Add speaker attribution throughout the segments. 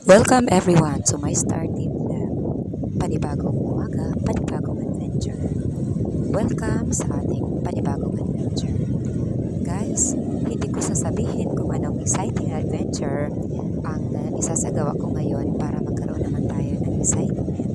Speaker 1: Welcome everyone to my Star Team Vlog. Panibagong umaga, panibagong adventure. Welcome sa ating panibagong adventure. Guys, hindi ko sasabihin kung anong exciting adventure ang isasagawa ko ngayon para magkaroon naman tayo ng excitement.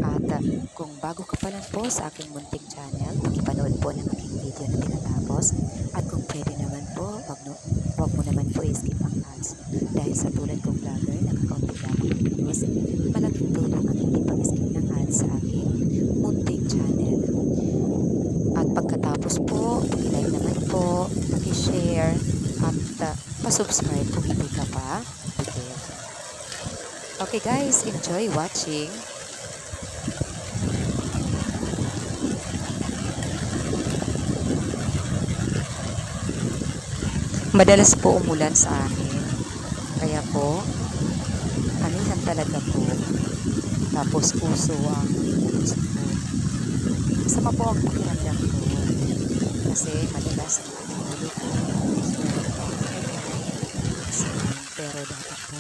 Speaker 1: At kung bago ka pa lang po sa aking munting channel, pakipanood po ng aking video na tinatapos. At kung pwede naman po, wag mo naman po i-skip ang ads. Dahil sa tulad kong vlogger, nakakaunti lamang videos, malaking tulong ang hindi pag-skip ng ads sa aking munting channel. At pagkatapos po, pag-like naman po, pag-share, at pa-subscribe kung hindi ka pa. Okay guys, enjoy watching. Madalas po umulan sa amin. Kaya po, anihan talaga po. Tapos puso ang puso ko. Masama po ang pakiramdam ko. Kasi madalas ang ulo ko. Pero dapat po,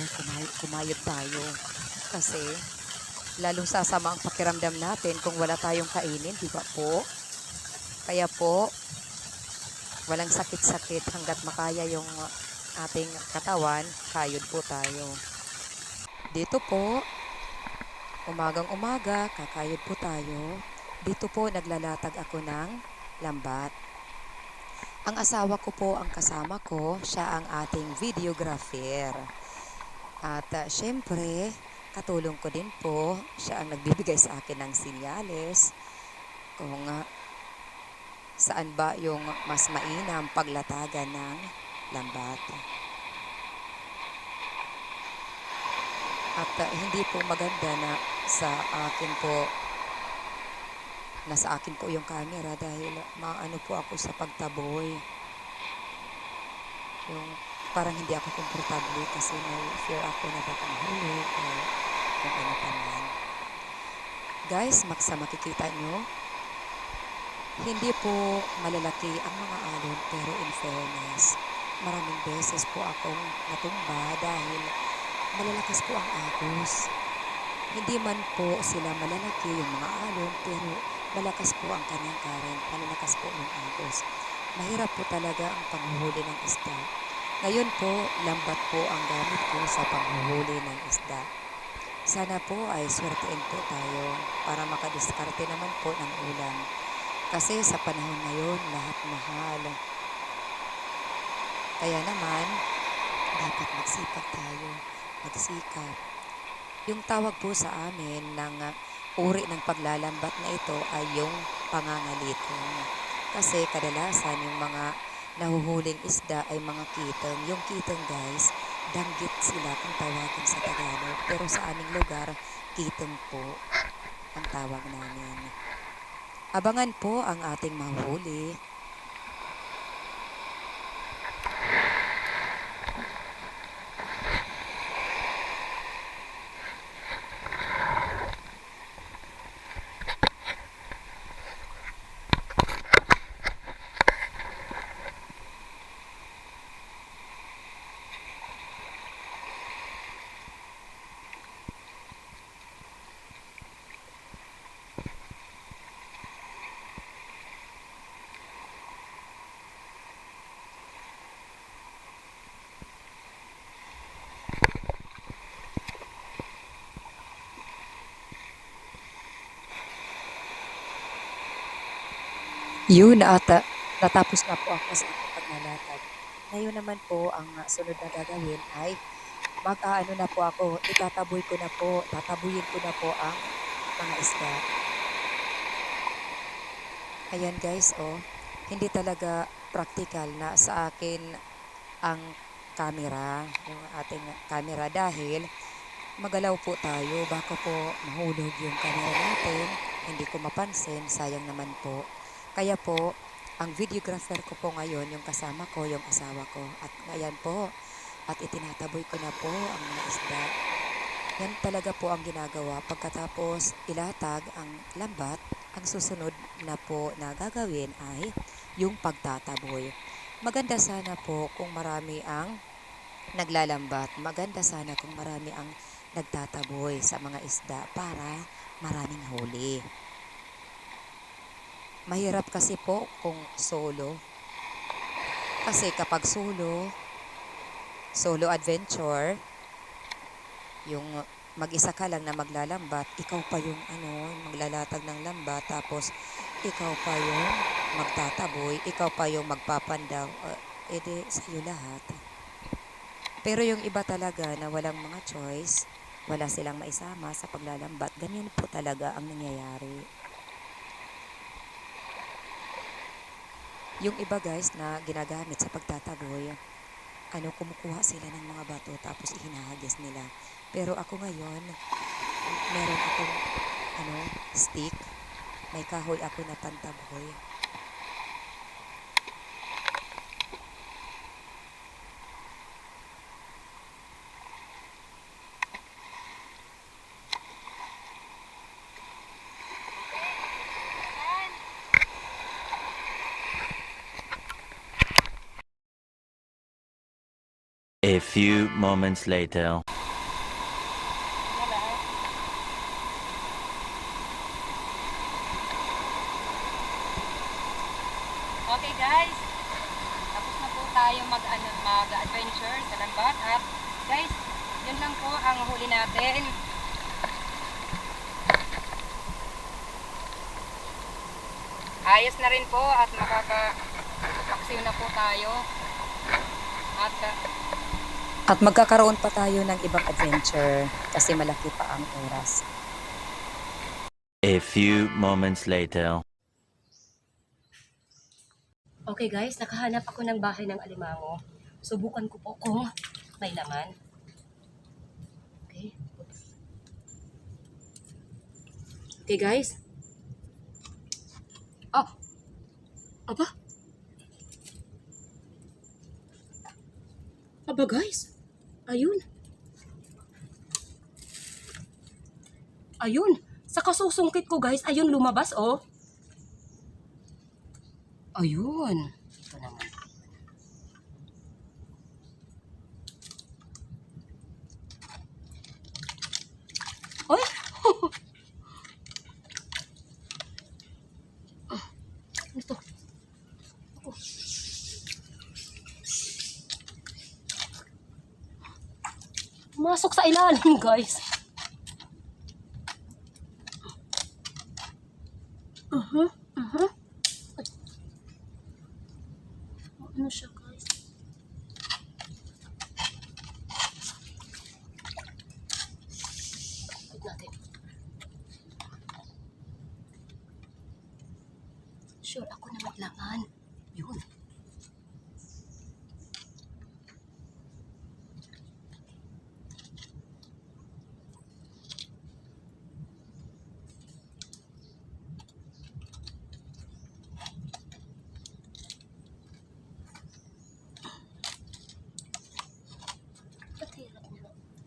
Speaker 1: kumayod tayo. Kasi lalong sasama ang pakiramdam natin kung wala tayong kainin, di ba po? Kaya po, walang sakit-sakit hanggat makaya yung ating katawan, kayod po tayo. Dito po, umagang-umaga, kakayod po tayo. Dito po naglalatag ako ng lambat. Ang asawa ko po ang kasama ko, siya ang ating videographer. At syempre, katulong ko din po, siya ang nagbibigay sa akin ng sinyales kung saan ba yung mas mainam paglatagan ng lambat. At hindi po maganda na nasa akin po yung camera dahil maano po ako sa pagtaboy. Yung parang hindi ako komportable kasi may fear ako na baka mahulog o kung ano pa man. Guys, makikita nyo, hindi po malalaki ang mga alon pero in fairness, maraming beses po akong natumba dahil malalakas po ang agos. Hindi man po sila malalaki yung mga alon pero malakas po ang kanyang current, malalakas po yung agos. Mahirap po talaga ang panghuhuli ng isda. Ngayon po, lambat po ang gamit ko sa panghuhuli ng isda. Sana po ay swertein po tayo para makadiskarte naman po ng ulam. Kasi sa panahon ngayon, lahat mahal. Kaya naman, dapat magsipag tayo. Magsikap. Yung tawag po sa amin ng uri ng paglalambat na ito ay yung pangangaliton. Kasi kadalasan yung mga nahuhuling isda ay mga kiteng. Yung kiteng guys, danggit sila kung tawagin sa Tagalog. Pero sa aming lugar, kiteng po ang tawag namin. Abangan po ang ating mahuhuli. Yun at natapos na po ako sa aking paglalatag. Ngayon naman po, ang sunod na gagawin ay mag-aano na po ako, tatabuyin ko na po ang mga isda. Ayan guys, oh, hindi talaga practical na sa akin ang camera, yung ating camera dahil magalaw po tayo, baka po mahulog yung camera natin, hindi ko mapansin, sayang naman po. Kaya po, ang videographer ko po ngayon, yung kasama ko, yung asawa ko. At ngayon po, at itinataboy ko na po ang mga isda. Yan talaga po ang ginagawa. Pagkatapos ilatag ang lambat, ang susunod na po na gagawin ay yung pagtataboy. Maganda sana po kung marami ang naglalambat. Maganda sana kung marami ang nagtataboy sa mga isda para maraming huli. Mahirap kasi po kung solo. Kasi kapag solo adventure, yung mag-isa ka lang na maglalambat, ikaw pa yung maglalatag ng lambat, tapos ikaw pa yung magtataboy, ikaw pa yung magpapandaw, edi sa'yo lahat. Pero yung iba talaga na walang mga choice, wala silang maisama sa paglalambat, ganyan po talaga ang nangyayari. Yung iba guys na ginagamit sa pagtataboy, kumukuha sila ng mga bato tapos ihinahagis nila. Pero ako ngayon, meron akong stick, may kahoy ako na pantaboy.
Speaker 2: A few moments later.
Speaker 3: Okay guys, tapos na po tayo mag-adventure sa lambat at guys, yun lang po ang huli natin. Ayos na rin po at makakapaksiw na po tayo.
Speaker 1: At magkakaroon pa tayo ng ibang adventure kasi malaki pa ang oras.
Speaker 2: A few moments later.
Speaker 3: Okay guys, nakahanap ako ng bahay ng alimango. Subukan ko po kung may laman. Okay. Okay guys. Oh. Aba. Aba guys. Ayun. Ayun. Sa kasusungkit ko guys, ayun lumabas oh. Ayun. Ito naman. Ay! Ito. Oh. Masok sa ilalim, guys. Ano siya, guys? Wait natin. Sure ako na maglaman. Yun.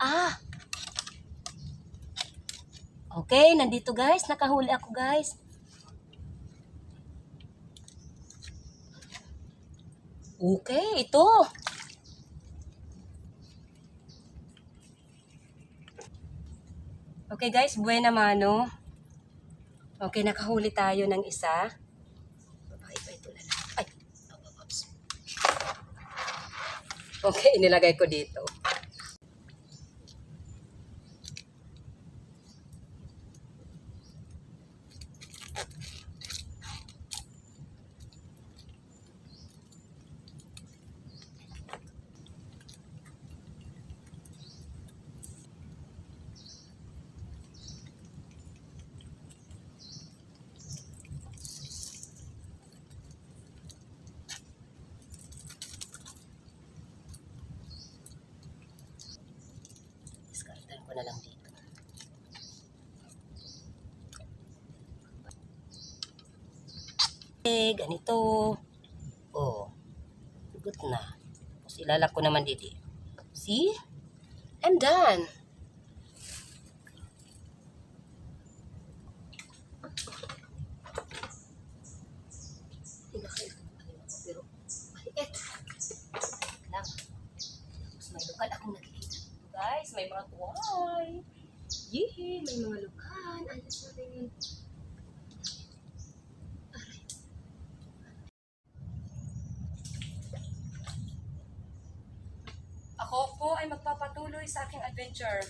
Speaker 3: Ah! Okay, nandito guys. Nakahuli ako guys. Okay, ito. Okay guys, buena mano. Okay, nakahuli tayo ng isa. Babae pa ito na lang. Ay! Oops. Okay, inilagay ko dito. Diskartan ko na lang dito. Ganito. Oh. Good na. Tapos ilalak ko naman dito. See? I'm done. Pero maliit. Lang. Tapos may lugar. guys, may mga tuway. Yee, may mga lukan. Ayos na rin. Ako po ay magpapatuloy sa aking adventure.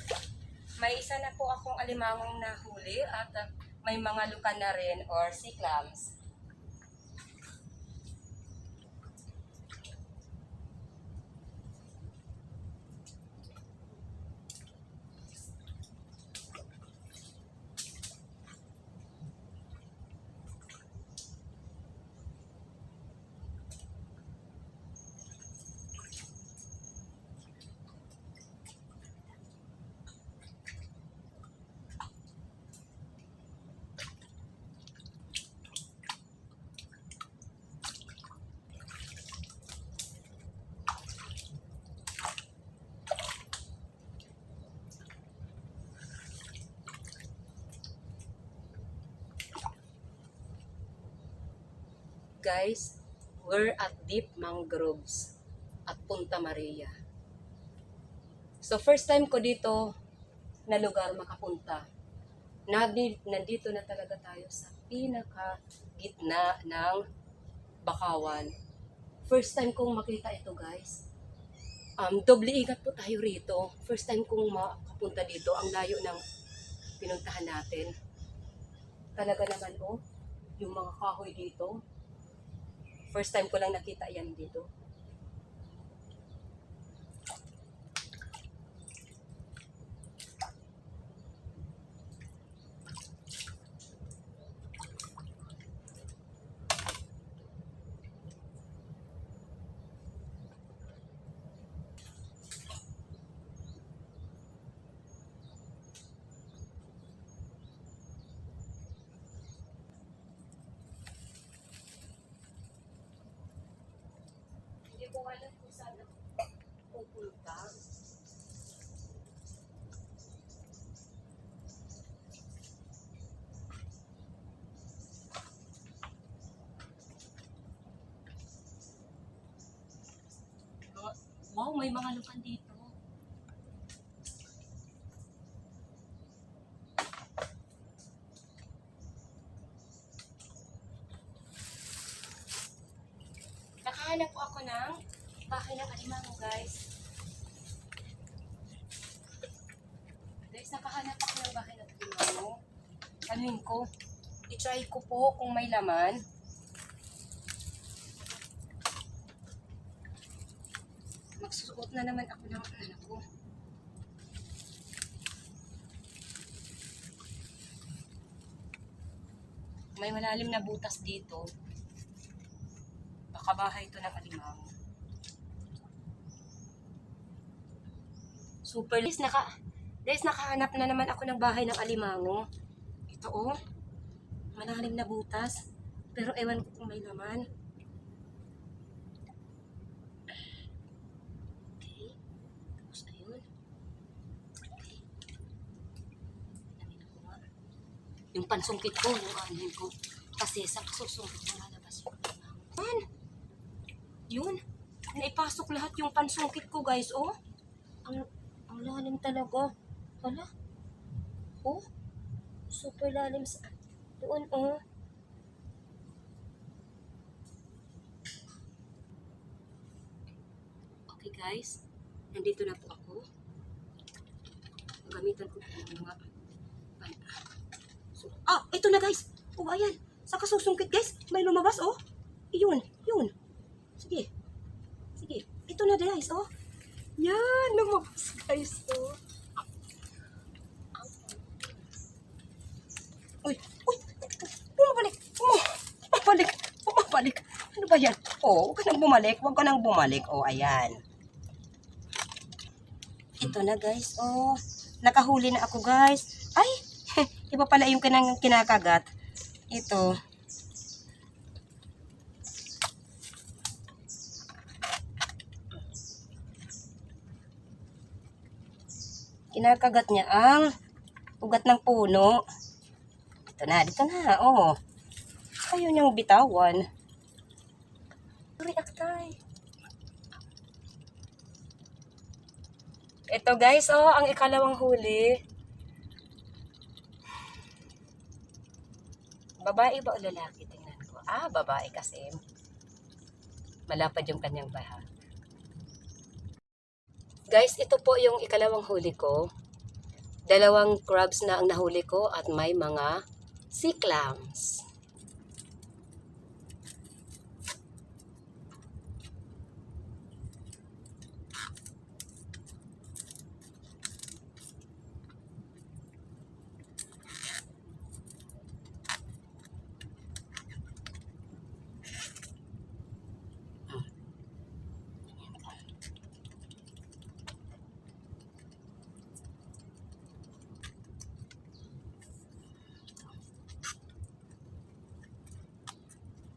Speaker 3: May isa na po akong alimangong nahuli at may mga lukan na rin or sea clams. Guys, we're at Deep Mangroves at Punta Maria. So first time ko dito na lugar makapunta. Nandito na talaga tayo sa pinaka gitna ng Bakawan. First time kong makita ito, guys. Doble ingat po tayo rito. First time kong makapunta dito. Ang layo ng pinuntahan natin. Talaga naman, oh, yung mga kahoy dito. First time ko lang nakita yan dito. Hindi ko alam kung saan ako pupunta. Wow, may mga lukan dito. Nakahanap po ako ng bahay ng alimango, guys. Guys, nakahanap ako ng bahay ng alimango. Anuin ko, i-try ko po kung may laman. Magsusuot na naman ako ng ano ko. May malalim na butas dito. Baka bahay ito ng alimango. Super. Guys, nakahanap na naman ako ng bahay ng alimango. Ito, oh. Malalim na butas. Pero ewan ko kung may laman. Okay. Tapos ayun. Okay. Namin ko nga. Yung pansungkit ko, yung anin ko. Kasi sa kasusungkit na lalabas yung alimango. Yun. Naipasok lahat yung pansungkit ko, guys, oh. Ang lalim talaga. Hala. Oh. Super lalim sa... Doon, oh. Okay, guys. Nandito na po ako. Gamitan ko po yung mga... So, ito na, guys. Oh, ayan. Sa kasusungkit, guys. May lumabas, oh. Yun. Sige. Ito na, guys, oh. Yan. Lumabas, guys, oh. Uy. Bumabalik. Ano ba yan? Oh, huwag ka nang bumalik. Oh, ayan. Ito na, guys. Oh, nakahuli na ako, guys. Ay, iba pala yung kinakagat. Ito. Kinakagat niya ang ugat ng puno. Dito na, oh. Ayaw niyang bitawan. React tayo. Ito guys, oh, ang ikalawang huli. Babae ba o lalaki? Tingnan ko. Ah, babae kasi. Malapad yung kanyang baha. Guys, ito po yung ikalawang huli ko. Dalawang crabs na ang nahuli ko at may mga sea clams.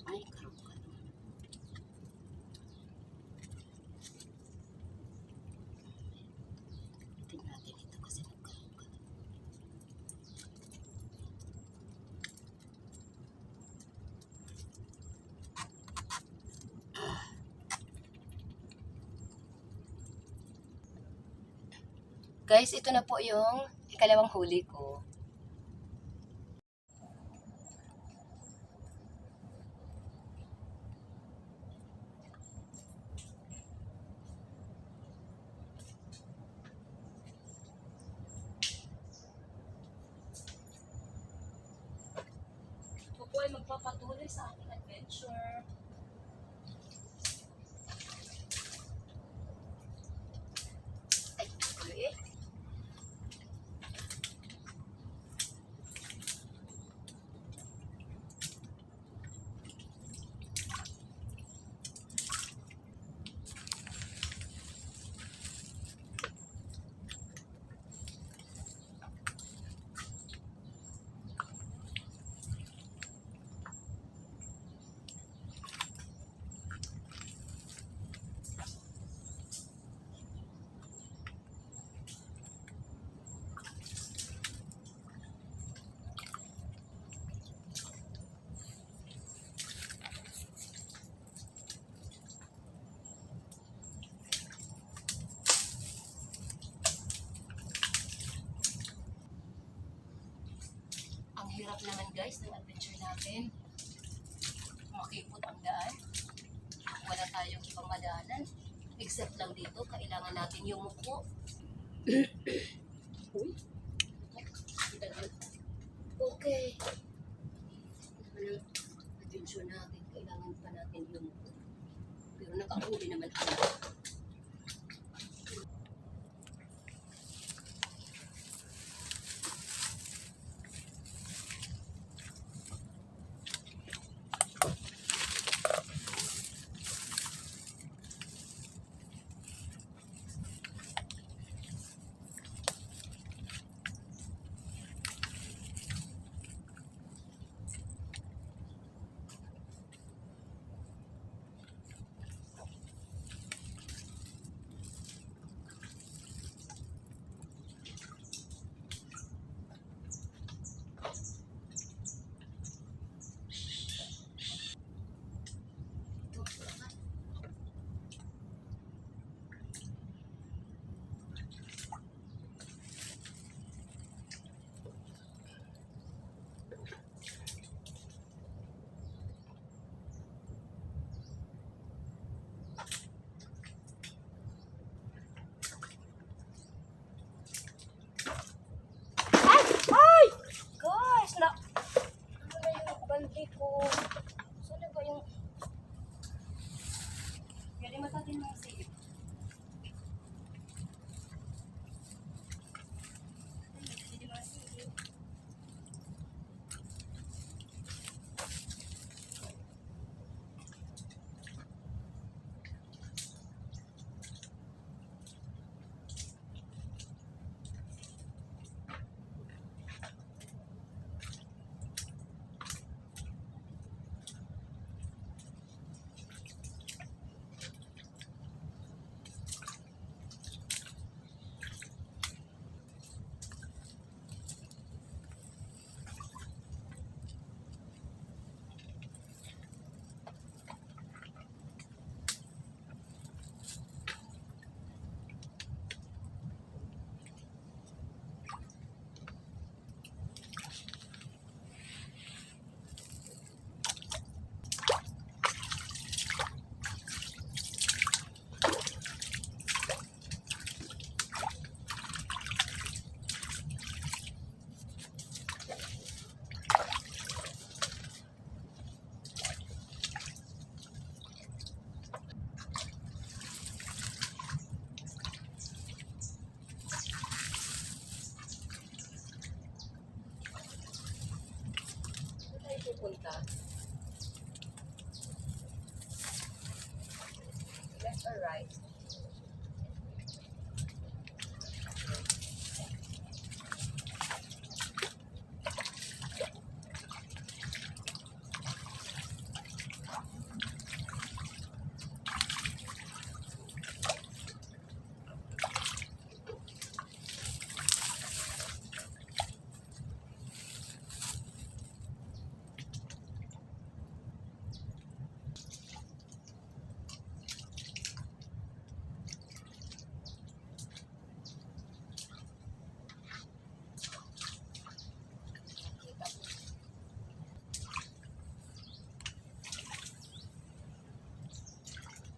Speaker 3: Ay, karong-karong. Tingnan natin ito kasi nagkarong-karong. Guys, ito na po yung ikalawang huli ko. Ito po ay magpapatuloy sa aking adventure. Ay, tuloy eh. Ang hirap naman guys ng adventure natin. Makipot ang daan. Wala tayong ibang madaanan. Except lang dito, kailangan natin yung muko. Uy. Okay. Ano, adventure natin, kailangan pa natin yung muko. Pero nakahuli naman ako. right.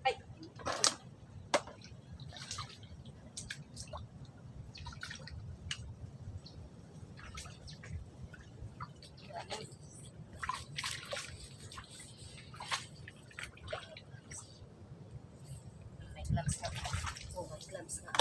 Speaker 3: Ay, may gloves na. Oh, may gloves na.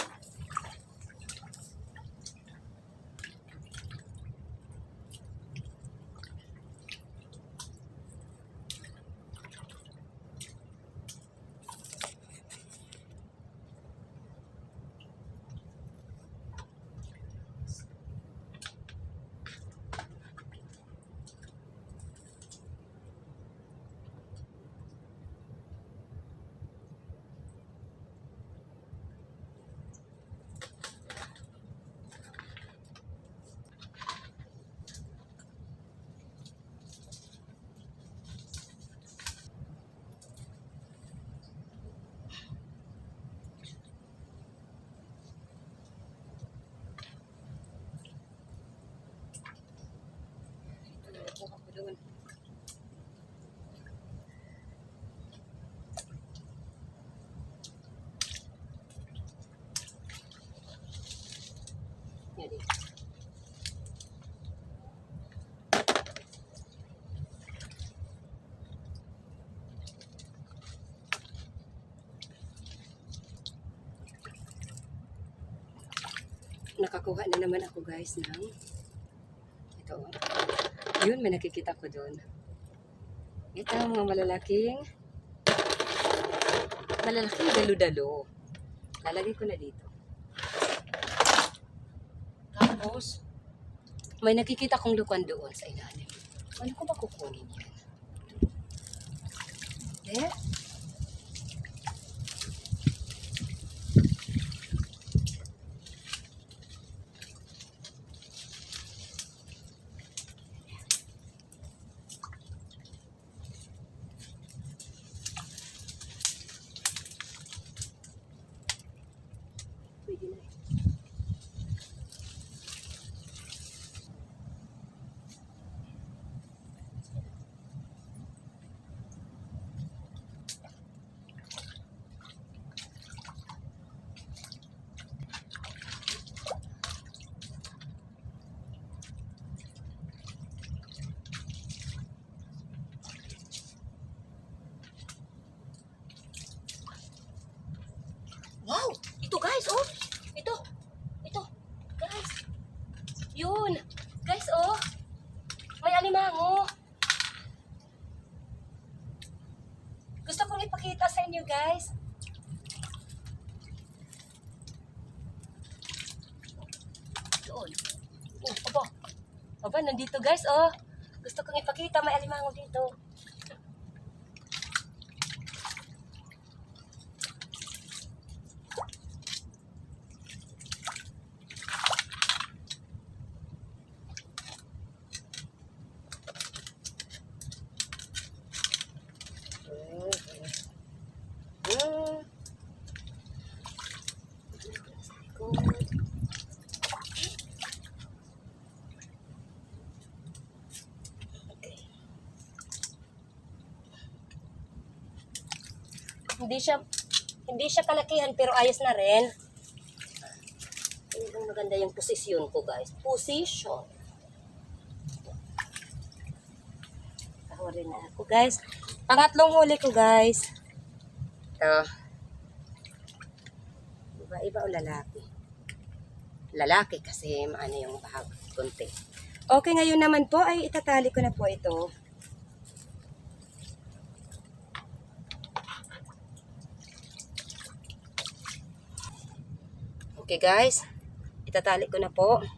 Speaker 3: Nakuha ko doon. Yan eh. Nakakuha na naman ako guys ng ito. Yun, may nakikita ko doon. Ito, mga malalaking dalo-dalo. Lalagay ko na dito. Tapos, may nakikita kong lukan doon sa ilalim. Ano ko ba kukunin yan? Eh? Pwede na eh. Wow! Ito guys, oh! Ito! Guys! Yun! Guys, oh! May alimango! Gusto kong ipakita sa inyo, guys. Doon. Oh, aba! Aba, nandito guys, oh! Gusto kong ipakita, may alimango dito. Hindi siya kalakihan pero ayos na rin. Ang maganda yung posisyon ko, guys. Position. Kahuli na ako, guys. Pangatlong huli ko, guys. Ito. Iba o lalaki? Lalaki kasi maano yung bahag konti. Okay, ngayon naman po ay itatali ko na po ito. Okay guys, itatali ko na po. Eh.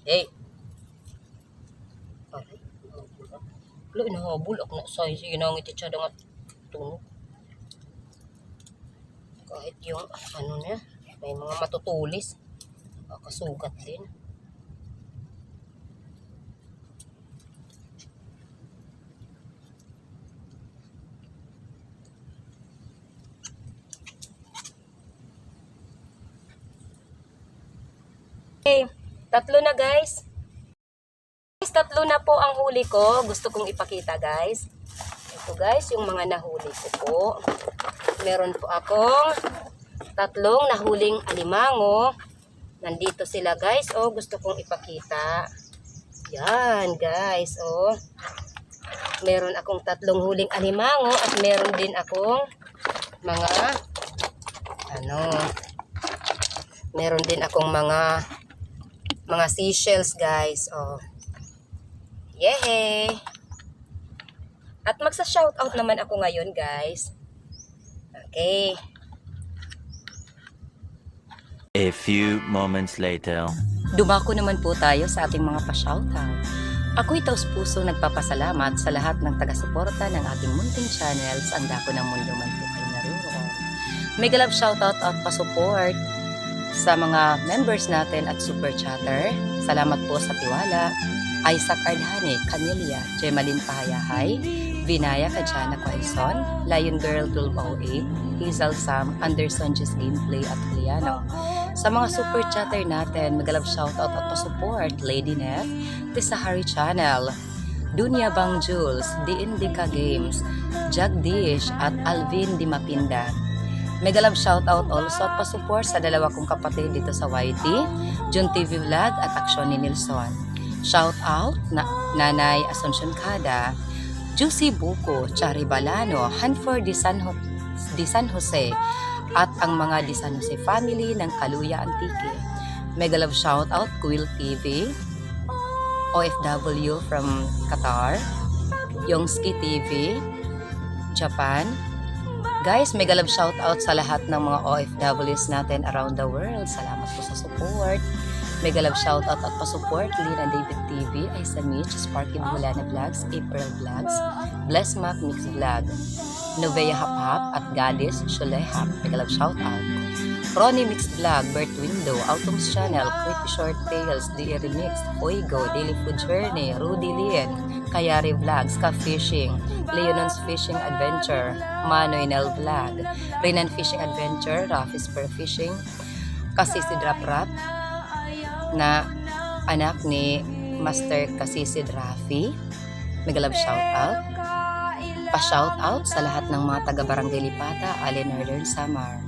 Speaker 3: Aray. Lo inahabol ako na sa sige na ngiti siya nga tunog. Kahit yung ano na, may mga matutulis. Kasugat din. Okay, tatlo na guys. Tatlo na po ang huli ko. Gusto kong ipakita guys. Ito guys, yung mga nahuli ko po. Meron po akong tatlong nahuling alimango. Nandito sila guys. Oh, gusto kong ipakita. Yan guys. Oh. Meron akong tatlong huling alimango at meron din akong mga meron din akong mga seashells guys. Oh. Yehey! At magsa-shoutout naman ako ngayon, guys. Okay.
Speaker 2: A few moments later.
Speaker 3: Dumako naman po tayo sa ating mga pa-shoutout. Ako'y taus-puso nagpapasalamat sa lahat ng taga-suporta ng ating munting channels. Ang dako ng mundo man po kayo naroon. Mega love shoutout at pa-support sa mga members natin at super chatter. Salamat po sa tiwala. Isaac Ardhane, Canelia, Gemaline Pahayahay, Vinaya Kajana Quaison, Lion Girl 1208, Hazel Sam, Anderson Just Gameplay at Juliano. Sa mga super chatter natin, mag-love shoutout at pa-support, Lady Nef, Tisahari Channel, Dunya Bang Jules, The Indica Games, Jagdish at Alvin Di Mapinda. Mega love shoutout also at pa-support sa dalawa kong kapatid dito sa YT, Jun TV Vlog at Aksyon ni Nilson. Shout out na Nanay Asuncion Cada, Juicy Buko, Chari Balano, Hanford Di San Jose at ang mga Di San Jose family ng Kaluya Antique. Mega love shout out Quill TV, OFW from Qatar, Yongski TV, Japan. Guys, mega love shout out sa lahat ng mga OFWs natin around the world. Salamat po sa support. Mega love shoutout at pa-support Lina David TV, Aisa Mitch, Sparky Bulana Vlogs, April Vlogs, Bless Mac Mix Vlog, Novea Hap Hap at Goddess Shulay Hap. Mega love shoutout. Ronnie Mix Vlog, Bert Window, Autumn's Channel, Creepy Short Tales, The Remix, Oigo, Daily Food Journey, Rudy Lien, Kayari Vlogs, Ka Fishing, Leonon's Fishing Adventure, Manoy Nel Vlog, Renan Fishing Adventure, Rafi Spur Fishing, Kasisi Drap Rap, na anak ni Master Kasisid Rafi. Mega love shoutout. Pa-shoutout sa lahat ng mga taga-barangay Lipata, Ali Northern Samar.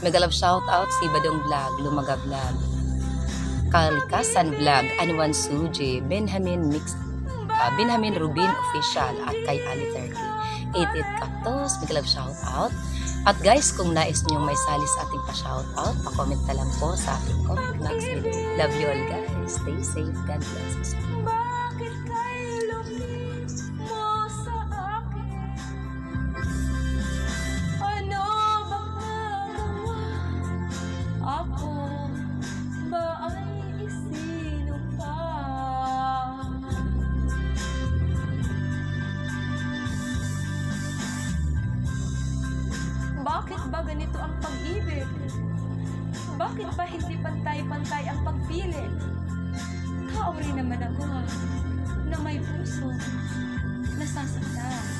Speaker 3: Mega love shoutout si Badong Vlog, Lumaga Vlog, Kalikasan Vlog, Anwan Suji, Benjamin Rubin Official at kay Ali Turkey. 88 Cactus, mega love shoutout. At guys, kung nais nyo may sali sa ating pa-shoutout, pa-comment na lang po sa ating comment box below. Love you all guys. Stay safe. God bless us.
Speaker 4: Bakit kayo lumis mo sa akin? Ano bang nagawa? Ako ba ay isinumpa? Bakit ba ganito ang pag-ibig? Bakit ba hindi pantay-pantay ang pagpilit? Tao rin naman ako na may puso, nasasaktan.